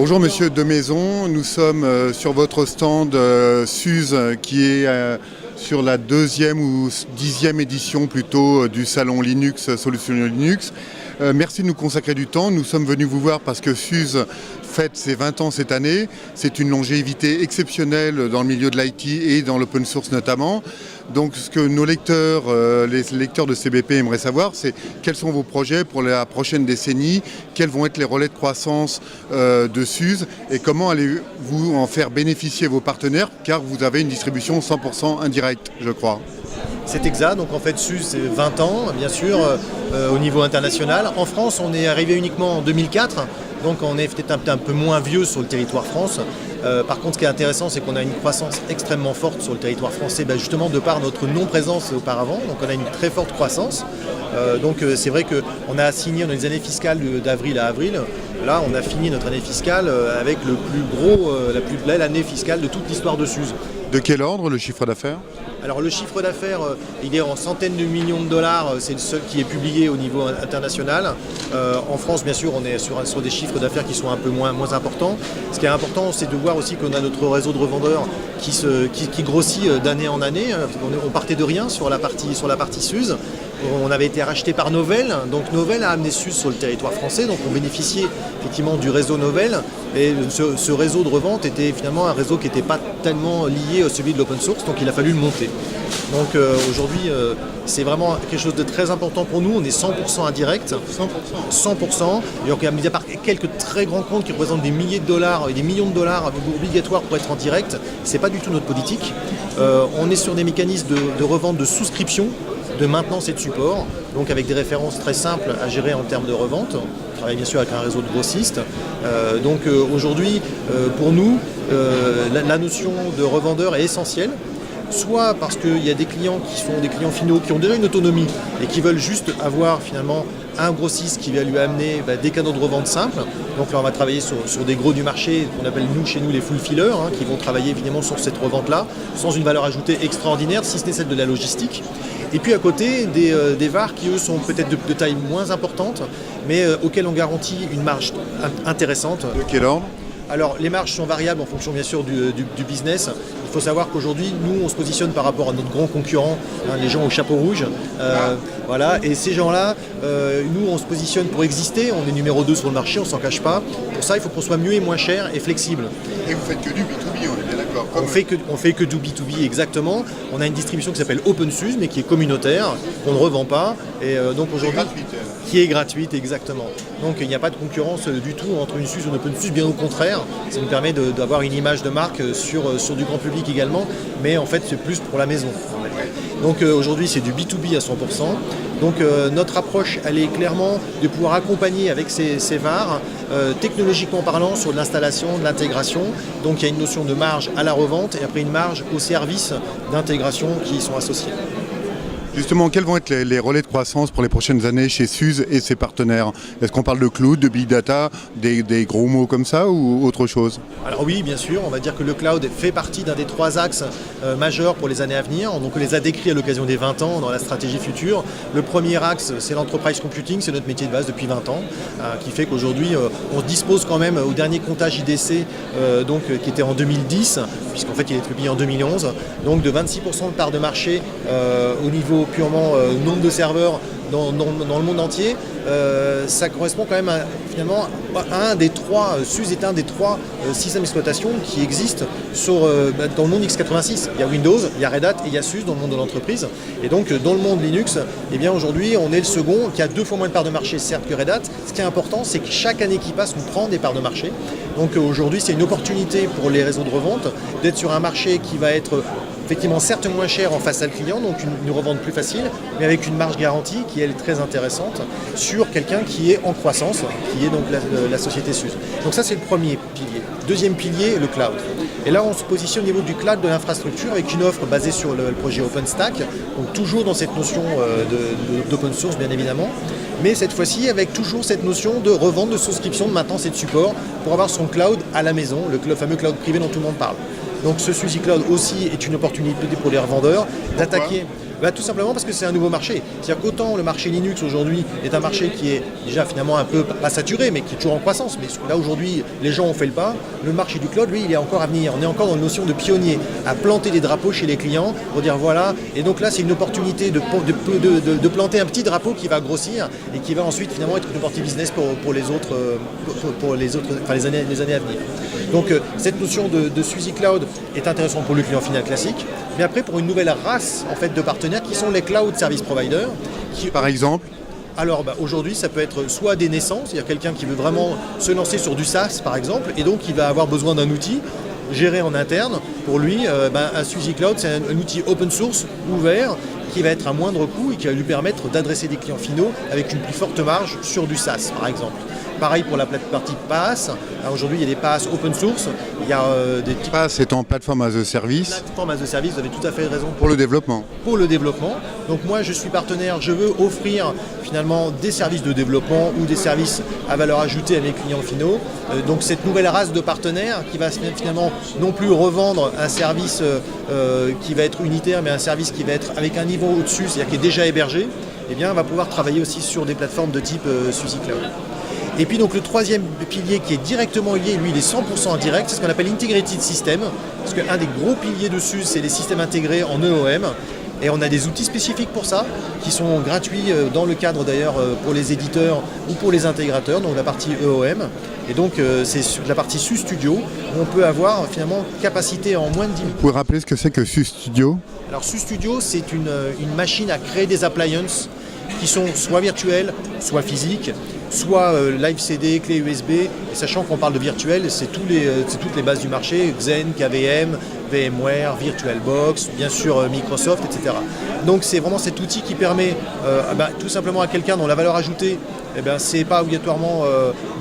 Bonjour Monsieur Demaison, nous sommes sur votre stand SUSE qui est sur la 2e ou 10e édition plutôt du salon Linux, Solutions Linux. Merci de nous consacrer du temps. Nous sommes venus vous voir parce que SUSE fête ses 20 ans cette année. C'est une longévité exceptionnelle dans le milieu de l'IT et dans l'open source notamment. Donc ce que nos lecteurs, les lecteurs de CBP aimeraient savoir, c'est quels sont vos projets pour la prochaine décennie, quels vont être les relais de croissance de SUSE et comment allez-vous en faire bénéficier vos partenaires car vous avez une distribution 100% indirecte, je crois. C'est exact, donc en fait SUSE c'est 20 ans bien sûr au niveau international. En France on est arrivé uniquement en 2004, donc on est peut-être un peu moins vieux sur le territoire France. Par contre ce qui est intéressant c'est qu'on a une croissance extrêmement forte sur le territoire français, justement de par notre non-présence auparavant, donc on a une très forte croissance. Donc c'est vrai qu'on a signé dans les années fiscales d'avril à avril. Là on a fini notre année fiscale avec le plus gros, la plus belle année fiscale de toute l'histoire de SUSE. De quel ordre le chiffre d'affaires ? Alors le chiffre d'affaires, il est en centaines de millions de dollars, c'est le seul qui est publié au niveau international. En France, bien sûr, on est sur des chiffres d'affaires qui sont un peu moins importants. Ce qui est important, c'est de voir aussi qu'on a notre réseau de revendeurs qui grossit d'année en année. On partait de rien sur la partie SUSE. On avait été racheté par Novell, donc Novell a amené SUSE sur le territoire français, donc on bénéficiait effectivement du réseau Novell, et ce réseau de revente était finalement un réseau qui n'était pas tellement lié à celui de l'open source, donc il a fallu le monter. Donc aujourd'hui c'est vraiment quelque chose de très important pour nous, on est 100% indirect, 100%, et mis à part quelques très grands comptes qui représentent des milliers de dollars et des millions de dollars obligatoires pour être en direct, c'est pas du tout notre politique. On est sur des mécanismes de revente de souscription, de maintenance et de support, donc avec des références très simples à gérer en termes de revente. On travaille bien sûr avec un réseau de grossistes. Donc aujourd'hui, pour nous, la notion de revendeur est essentielle, soit parce qu'il y a des clients qui sont des clients finaux qui ont déjà une autonomie et qui veulent juste avoir finalement un grossiste qui va lui amener des canaux de revente simples. Donc là on va travailler sur des gros du marché qu'on appelle chez nous les fulfillers, qui vont travailler évidemment sur cette revente-là, sans une valeur ajoutée extraordinaire, si ce n'est celle de la logistique. Et puis à côté, des VAR qui eux sont peut-être de taille moins importante, mais auxquels on garantit une marge intéressante. De quel ordre ? Alors les marges sont variables en fonction bien sûr du business. Il faut savoir qu'aujourd'hui, nous on se positionne par rapport à notre grand concurrent, les gens au chapeau rouge. Voilà. Et ces gens-là, nous on se positionne pour exister, on est numéro 2 sur le marché, on ne s'en cache pas. Pour ça, il faut qu'on soit mieux et moins cher et flexible. Et vous faites que du B2B, on est bien d'accord. On fait que du B2B, exactement. On a une distribution qui s'appelle OpenSUSE, mais qui est communautaire, qu'on ne revend pas. Et donc aujourd'hui, qui est gratuite, exactement. Donc il n'y a pas de concurrence du tout entre une SUSE et une OpenSUSE, bien au contraire. Ça nous permet d'avoir une image de marque sur du grand public également, mais en fait c'est plus pour la maison. Donc aujourd'hui c'est du B2B à 100%. Donc notre approche, elle est clairement de pouvoir accompagner avec ces VAR, technologiquement parlant, sur de l'installation, de l'intégration. Donc il y a une notion de marge à la revente et après une marge aux services d'intégration qui y sont associés. Justement, quels vont être les relais de croissance pour les prochaines années chez SUSE et ses partenaires ? Est-ce qu'on parle de cloud, de big data, des gros mots comme ça ou autre chose ? Alors oui, bien sûr, on va dire que le cloud fait partie d'un des 3 axes majeurs pour les années à venir. Donc on les a décrits à l'occasion des 20 ans dans la stratégie future. Le premier axe, c'est l'enterprise computing, c'est notre métier de base depuis 20 ans, qui fait qu'aujourd'hui, on dispose quand même au dernier comptage IDC, qui était en 2010, puisqu'en fait il est publié en 2011, donc de 26% de part de marché au niveau purement nombre de serveurs dans le monde entier. Ça correspond quand même finalement à un des 3, SUSE est un des 3 systèmes d'exploitation qui existent dans le monde x86. Il y a Windows, il y a Red Hat et il y a SUSE dans le monde de l'entreprise. Et donc dans le monde Linux, aujourd'hui on est le second qui a 2 fois moins de parts de marché certes que Red Hat. Ce qui est important, c'est que chaque année qui passe, on prend des parts de marché. Donc aujourd'hui c'est une opportunité pour les réseaux de revente d'être sur un marché qui va être effectivement certes moins cher en face à le client, donc une revente plus facile, mais avec une marge garantie qui est très intéressante sur quelqu'un qui est en croissance, qui est donc la société SUSE. Donc ça c'est le premier pilier. Deuxième pilier, le cloud. Et là on se positionne au niveau du cloud de l'infrastructure avec une offre basée sur le projet OpenStack, donc toujours dans cette notion d'open source bien évidemment, mais cette fois-ci avec toujours cette notion de revente, de souscription, de maintenance et de support pour avoir son cloud à la maison, le fameux cloud privé dont tout le monde parle. Donc ce SUSE Cloud aussi est une opportunité pour les revendeurs d'attaquer. Tout simplement parce que c'est un nouveau marché. C'est-à-dire qu'autant le marché Linux aujourd'hui est un marché qui est déjà finalement un peu, pas saturé, mais qui est toujours en croissance. Mais là aujourd'hui, les gens ont fait le pas. Le marché du cloud, lui, il est encore à venir. On est encore dans une notion de pionnier, à planter des drapeaux chez les clients pour dire voilà. Et donc là, c'est une opportunité de planter un petit drapeau qui va grossir et qui va ensuite finalement être une opportunité business pour les autres, enfin les années à venir. Donc cette notion de SUSE Cloud est intéressante pour le client final classique, mais après pour une nouvelle race en fait de partenaires qui sont les cloud service providers. Par exemple. Alors aujourd'hui, ça peut être soit des naissants, c'est-à-dire quelqu'un qui veut vraiment se lancer sur du SaaS par exemple, et donc il va avoir besoin d'un outil géré en interne. Pour lui, un SUSE Cloud, c'est un outil open source, ouvert, qui va être à moindre coût et qui va lui permettre d'adresser des clients finaux avec une plus forte marge sur du SaaS par exemple. Pareil pour la partie PaaS. Aujourd'hui, il y a des PaaS open source. Il y a des types... PaaS étant plateforme as a service. Plateforme as a service, vous avez tout à fait raison. Pour le développement. Pour le développement. Donc moi, je suis partenaire. Je veux offrir finalement des services de développement ou des services à valeur ajoutée à mes clients finaux. Donc cette nouvelle race de partenaires qui va finalement non plus revendre un service qui va être unitaire, mais un service qui va être avec un niveau au-dessus, c'est-à-dire qui est déjà hébergé, eh bien, va pouvoir travailler aussi sur des plateformes de type SUSE Cloud. Et puis donc le troisième pilier qui est directement lié, lui il est 100% indirect, c'est ce qu'on appelle Integrated System, parce qu'un des gros piliers de SUSE, c'est les systèmes intégrés en EOM, et on a des outils spécifiques pour ça, qui sont gratuits dans le cadre d'ailleurs pour les éditeurs ou pour les intégrateurs, donc la partie EOM, et donc c'est sur la partie SUSE Studio, où on peut avoir finalement capacité en moins de 10 minutes. Vous pouvez rappeler ce que c'est que SUSE Studio ? Alors SUSE Studio, c'est une machine à créer des appliances qui sont soit virtuelles, soit physiques, soit Live CD, clé USB, et sachant qu'on parle de virtuel, c'est toutes les bases du marché, Xen, KVM, VMware, VirtualBox, bien sûr Microsoft, etc. Donc c'est vraiment cet outil qui permet tout simplement à quelqu'un dont la valeur ajoutée, c'est pas obligatoirement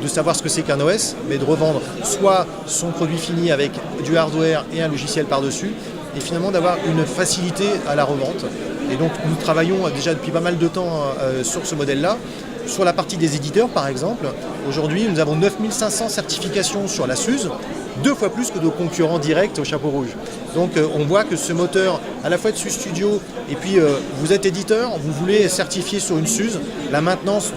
de savoir ce que c'est qu'un OS, mais de revendre soit son produit fini avec du hardware et un logiciel par-dessus, et finalement d'avoir une facilité à la revente. Et donc nous travaillons déjà depuis pas mal de temps sur ce modèle-là. Sur la partie des éditeurs, par exemple, aujourd'hui, nous avons 9500 certifications sur la SUSE, 2 fois plus que nos concurrents directs au chapeau rouge. Donc on voit que ce moteur, à la fois de SUSE Studio, et puis vous êtes éditeur, vous voulez certifier sur une SUSE, la maintenance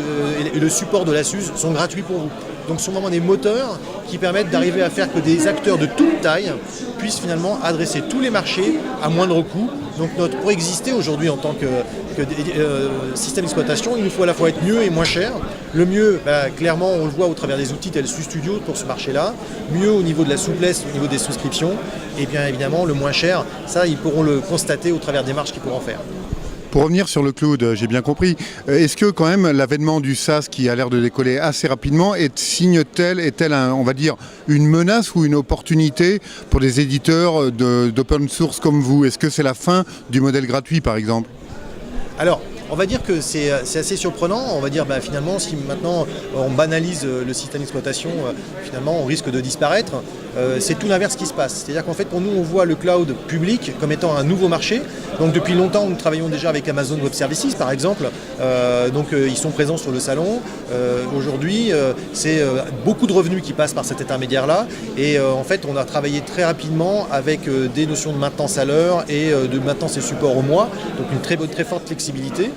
et le support de la SUSE sont gratuits pour vous. Donc ce sont vraiment des moteurs qui permettent d'arriver à faire que des acteurs de toute taille puissent finalement adresser tous les marchés à moindre coût. Donc pour exister aujourd'hui en tant que système d'exploitation, il nous faut à la fois être mieux et moins cher. Le mieux, clairement, on le voit au travers des outils tels SUSE Studio pour ce marché-là. Mieux au niveau de la souplesse, au niveau des souscriptions. Et bien évidemment, le moins cher, ça, ils pourront le constater au travers des marges qu'ils pourront faire. Pour revenir sur le cloud, j'ai bien compris, est-ce que quand même l'avènement du SaaS qui a l'air de décoller assez rapidement est-elle on va dire, une menace ou une opportunité pour des éditeurs d'open source comme vous ? Est-ce que c'est la fin du modèle gratuit par exemple ? Alors, on va dire que c'est assez surprenant. On va dire finalement, si maintenant on banalise le système d'exploitation, finalement on risque de disparaître. C'est tout l'inverse qui se passe. C'est-à-dire qu'en fait pour nous on voit le cloud public comme étant un nouveau marché. Donc depuis longtemps nous travaillons déjà avec Amazon Web Services par exemple. Ils sont présents sur le salon. Aujourd'hui c'est beaucoup de revenus qui passent par cet intermédiaire-là. Et en fait on a travaillé très rapidement avec des notions de maintenance à l'heure et de maintenance et support au mois. Donc une très forte flexibilité.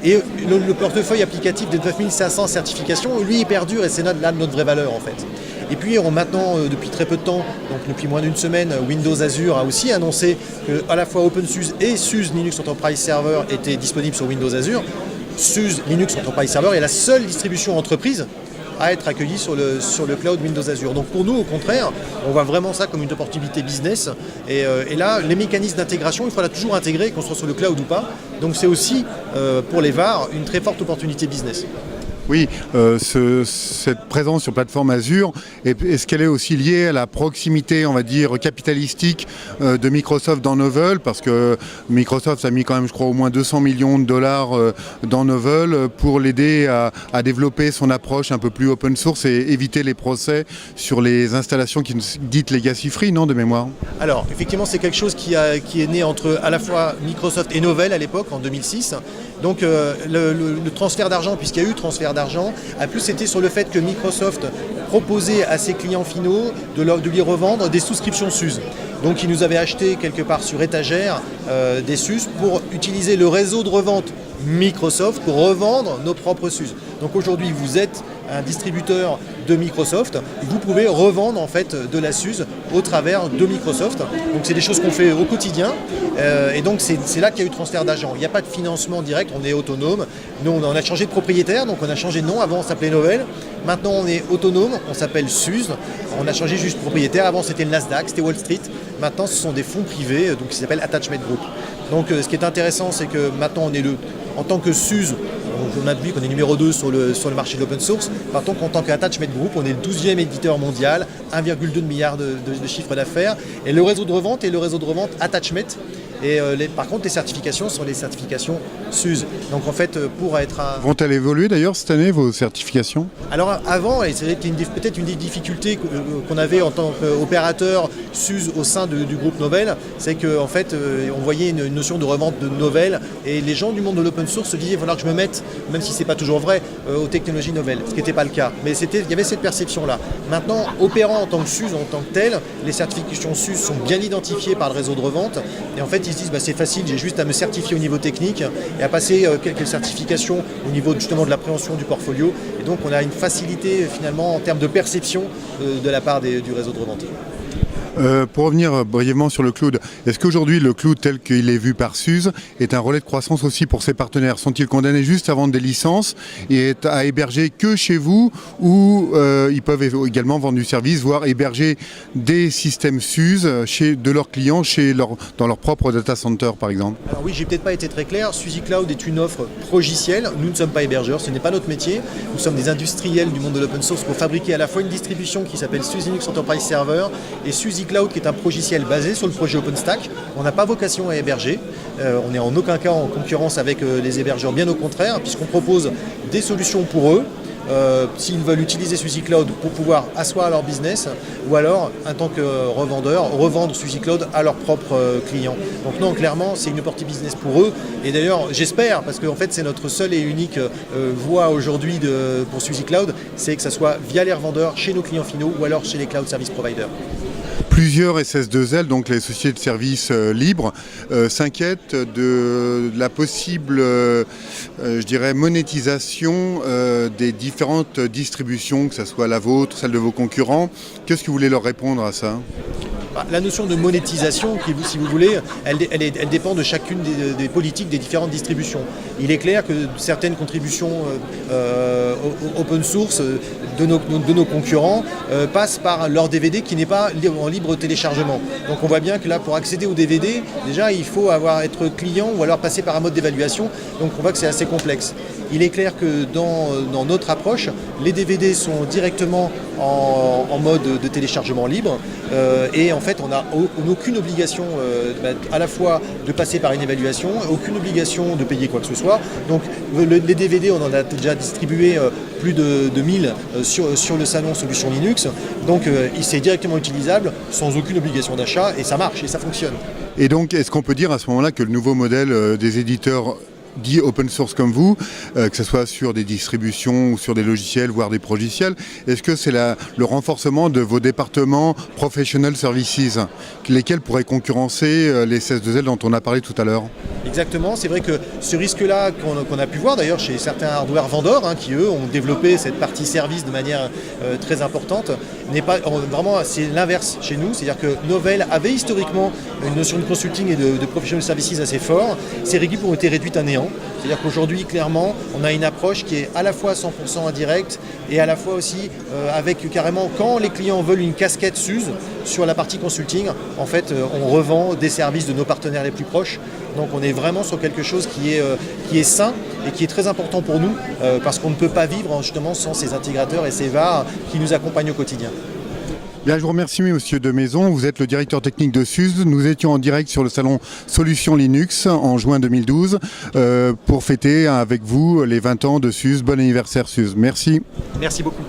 Et le portefeuille applicatif des 9500 certifications, lui, il perdure et c'est là notre vraie valeur en fait. Et puis maintenant, depuis très peu de temps, donc depuis moins d'une semaine, Windows Azure a aussi annoncé que à la fois OpenSUSE et SUSE Linux Enterprise Server étaient disponibles sur Windows Azure. SUSE Linux Enterprise Server est la seule distribution entreprise à être accueillie sur le cloud Windows Azure. Donc pour nous, au contraire, on voit vraiment ça comme une opportunité business. Et là, les mécanismes d'intégration, il faudra toujours intégrer, qu'on soit sur le cloud ou pas. Donc c'est aussi, pour les VAR, une très forte opportunité business. Oui, cette présence sur plateforme Azure, est-ce qu'elle est aussi liée à la proximité, on va dire, capitalistique de Microsoft dans Novell ? Parce que Microsoft a mis quand même, je crois, au moins 200 millions de dollars dans Novell pour l'aider à développer son approche un peu plus open source et éviter les procès sur les installations dites legacy free, non, de mémoire ? Alors, effectivement, c'est quelque chose qui est né entre à la fois Microsoft et Novell à l'époque, en 2006. Donc le transfert d'argent, puisqu'il y a eu transfert d'argent, a plus été sur le fait que Microsoft proposait à ses clients finaux de lui revendre des souscriptions SUSE. Donc ils nous avaient acheté quelque part sur étagère des SUSE pour utiliser le réseau de revente Microsoft pour revendre nos propres SUSE. Donc aujourd'hui, vous êtes un distributeur de Microsoft, vous pouvez revendre en fait de la SUSE au travers de Microsoft. Donc c'est des choses qu'on fait au quotidien et donc c'est là qu'il y a eu transfert d'agents. Il n'y a pas de financement direct, on est autonome. Nous on a changé de propriétaire, donc on a changé de nom. Avant on s'appelait Novell, maintenant on est autonome, on s'appelle SUSE. On a changé juste de propriétaire, avant c'était le Nasdaq, c'était Wall Street. Maintenant ce sont des fonds privés, donc qui s'appellent Attachment Group. Donc ce qui est intéressant, c'est que maintenant on est en tant que SUSE, on a dit qu'on est numéro 2 sur le marché de l'open source. Par contre, en tant qu'Attachment Group, on est le 12e éditeur mondial, 1,2 milliard de chiffre d'affaires. Et le réseau de revente est le réseau de revente Attachment. Et par contre, les certifications sont les certifications SUSE. Donc en fait, pour être un... Vont-elles évoluer d'ailleurs cette année, vos certifications? Alors avant, et c'est peut-être une des difficultés qu'on avait en tant qu'opérateur SUSE au sein du groupe Novell, c'est qu'en fait, on voyait une notion de revente de Novell et les gens du monde de l'open source se disaient il va falloir que je me mette, même si ce n'est pas toujours vrai, aux technologies Novell, ce qui n'était pas le cas. Mais il y avait cette perception-là. Maintenant, opérant en tant que SUSE, en tant que tel, les certifications SUSE sont bien identifiées par le réseau de revente. Et en fait, ils se disent c'est facile, j'ai juste à me certifier au niveau technique et à passer quelques certifications au niveau justement de l'appréhension du portfolio. Et donc on a une facilité finalement en termes de perception de la part du réseau de revente. Pour revenir brièvement sur le cloud, est-ce qu'aujourd'hui le cloud tel qu'il est vu par SUSE est un relais de croissance aussi pour ses partenaires? Sont-ils condamnés juste à vendre des licences et à héberger que chez vous, ou ils peuvent également vendre du service, voire héberger des systèmes SUSE de leurs clients dans leur propre data center par exemple? Alors oui, j'ai peut-être pas été très clair. SUSE Cloud est une offre progicielle. Nous ne sommes pas hébergeurs, ce n'est pas notre métier. Nous sommes des industriels du monde de l'open source pour fabriquer à la fois une distribution qui s'appelle SUSE Linux Enterprise Server et SUSE Cloud qui est un progiciel basé sur le projet OpenStack. On n'a pas vocation à héberger. On n'est en aucun cas en concurrence avec les hébergeurs, bien au contraire, puisqu'on propose des solutions pour eux. S'ils veulent utiliser SUSE Cloud pour pouvoir asseoir leur business, ou alors, en tant que revendeur, revendre SUSE Cloud à leurs propres clients. Donc non, clairement, c'est une opportunité business pour eux. Et d'ailleurs, j'espère, parce qu'en fait, c'est notre seule et unique voie aujourd'hui pour SUSE Cloud, c'est que ça soit via les revendeurs, chez nos clients finaux, ou alors chez les cloud service providers. Plusieurs SS2L, donc les sociétés de services libres, s'inquiètent de la possible, je dirais, monétisation des différentes distributions, que ce soit la vôtre, celle de vos concurrents. Qu'est-ce que vous voulez leur répondre à ça ? La notion de monétisation, si vous voulez, elle dépend de chacune des politiques des différentes distributions. Il est clair que certaines contributions open source de nos concurrents passent par leur DVD qui n'est pas en libre téléchargement. Donc on voit bien que là, pour accéder au DVD, déjà il faut être client ou alors passer par un mode d'évaluation. Donc on voit que c'est assez complexe. Il est clair que dans notre approche, les DVD sont directement en mode de téléchargement libre et en fait on n'a aucune obligation à la fois de passer par une évaluation, aucune obligation de payer quoi que ce soit. Donc les DVD, on en a déjà distribué plus de 1000 sur le salon Solutions Linux. Donc c'est directement utilisable sans aucune obligation d'achat et ça marche et ça fonctionne. Et donc est-ce qu'on peut dire à ce moment-là que le nouveau modèle des éditeurs dit open source comme vous, que ce soit sur des distributions ou sur des logiciels, voire des progiciels, est-ce que c'est le renforcement de vos départements Professional Services, lesquels pourraient concurrencer les SS2L dont on a parlé tout à l'heure? Exactement, c'est vrai que ce risque-là qu'on a pu voir d'ailleurs chez certains hardware vendors qui eux ont développé cette partie service de manière très importante, n'est pas vraiment, c'est l'inverse chez nous, c'est-à-dire que Novell avait historiquement une notion de consulting et de professional services assez fort. Ces équipes ont été réduites à néant. C'est-à-dire qu'aujourd'hui, clairement, on a une approche qui est à la fois 100% indirect et à la fois aussi avec carrément, quand les clients veulent une casquette SUSE sur la partie consulting, en fait, on revend des services de nos partenaires les plus proches. Donc on est vraiment sur quelque chose qui est sain et qui est très important pour nous parce qu'on ne peut pas vivre justement sans ces intégrateurs et ces VAR qui nous accompagnent au quotidien. Bien, je vous remercie, monsieur Demaison. Vous êtes le directeur technique de SUSE. Nous étions en direct sur le salon Solutions Linux en juin 2012 pour fêter avec vous les 20 ans de SUSE. Bon anniversaire SUSE. Merci. Merci beaucoup.